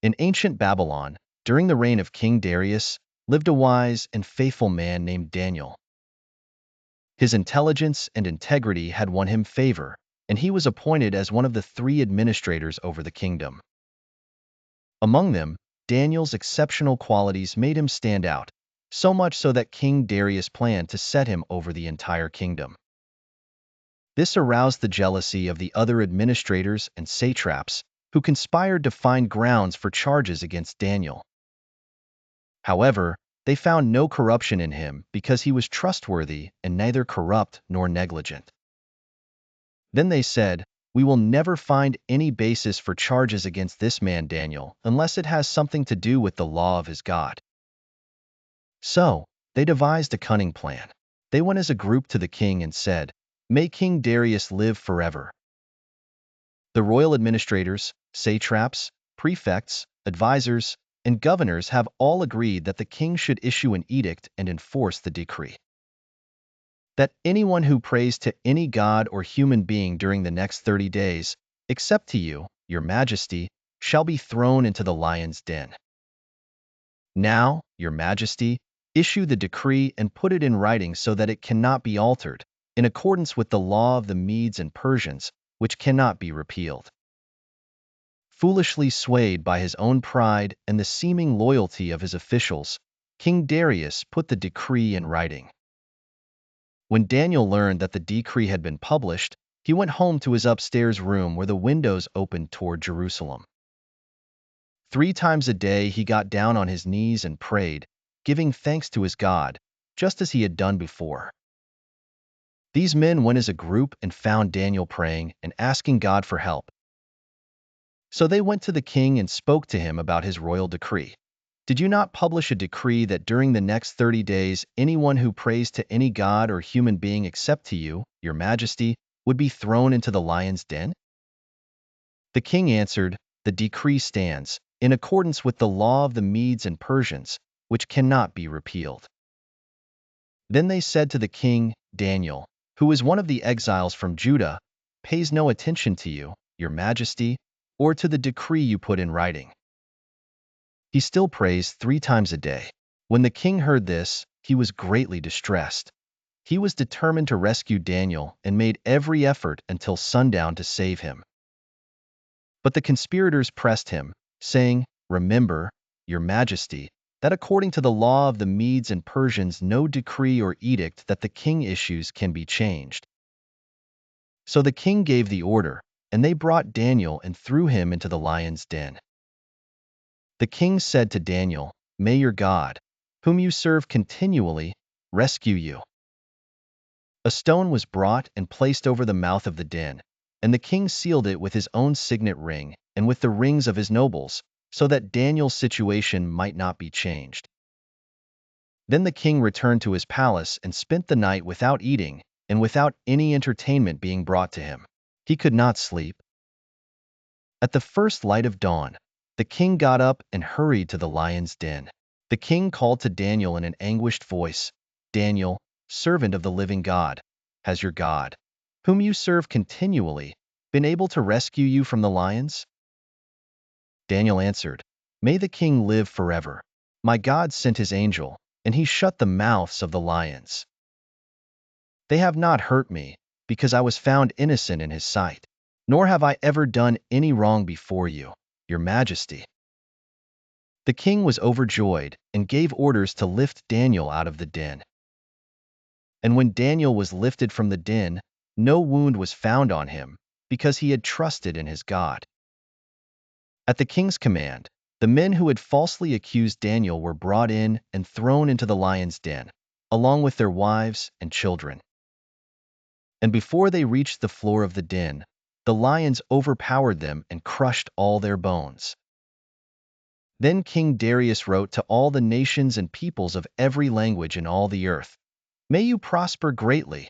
In ancient Babylon, during the reign of King Darius, lived a wise and faithful man named Daniel. His intelligence and integrity had won him favor, and he was appointed as one of the 3 administrators over the kingdom. Among them, Daniel's exceptional qualities made him stand out, so much so that King Darius planned to set him over the entire kingdom. This aroused the jealousy of the other administrators and satraps, who conspired to find grounds for charges against Daniel. However, they found no corruption in him because he was trustworthy and neither corrupt nor negligent. Then they said, "We will never find any basis for charges against this man Daniel unless it has something to do with the law of his God." So, they devised a cunning plan. They went as a group to the king and said, "May King Darius live forever." The royal administrators, satraps, prefects, advisors, and governors have all agreed that the king should issue an edict and enforce the decree that anyone who prays to any god or human being during the next 30 days, except to you, your majesty, shall be thrown into the lion's den. Now, your majesty, issue the decree and put it in writing so that it cannot be altered, in accordance with the law of the Medes and Persians, which cannot be repealed. Foolishly swayed by his own pride and the seeming loyalty of his officials, King Darius put the decree in writing. When Daniel learned that the decree had been published, he went home to his upstairs room where the windows opened toward Jerusalem. 3 times a day he got down on his knees and prayed, giving thanks to his God, just as he had done before. These men went as a group and found Daniel praying and asking God for help. So they went to the king and spoke to him about his royal decree. "Did you not publish a decree that during the next 30 days anyone who prays to any god or human being except to you, your majesty, would be thrown into the lion's den?" The king answered, "The decree stands, in accordance with the law of the Medes and Persians, which cannot be repealed." Then they said to the king, "Daniel, who is one of the exiles from Judah, pays no attention to you, your majesty, or to the decree you put in writing. He still prays 3 times a day." When the king heard this, he was greatly distressed. He was determined to rescue Daniel and made every effort until sundown to save him. But the conspirators pressed him, saying, "Remember, your majesty, that according to the law of the Medes and Persians no decree or edict that the king issues can be changed." So the king gave the order, and they brought Daniel and threw him into the lion's den. The king said to Daniel, "May your God, whom you serve continually, rescue you." A stone was brought and placed over the mouth of the den, and the king sealed it with his own signet ring and with the rings of his nobles, so that Daniel's situation might not be changed. Then the king returned to his palace and spent the night without eating and without any entertainment being brought to him. He could not sleep. At the first light of dawn, the king got up and hurried to the lion's den. The king called to Daniel in an anguished voice, "Daniel, servant of the living God, has your God, whom you serve continually, been able to rescue you from the lions?" Daniel answered, "May the king live forever. My God sent his angel, and he shut the mouths of the lions. They have not hurt me, because I was found innocent in his sight, nor have I ever done any wrong before you, your majesty." The king was overjoyed and gave orders to lift Daniel out of the den. And when Daniel was lifted from the den, no wound was found on him, because he had trusted in his God. At the king's command, the men who had falsely accused Daniel were brought in and thrown into the lion's den, along with their wives and children. And before they reached the floor of the den, the lions overpowered them and crushed all their bones. Then King Darius wrote to all the nations and peoples of every language in all the earth, "May you prosper greatly,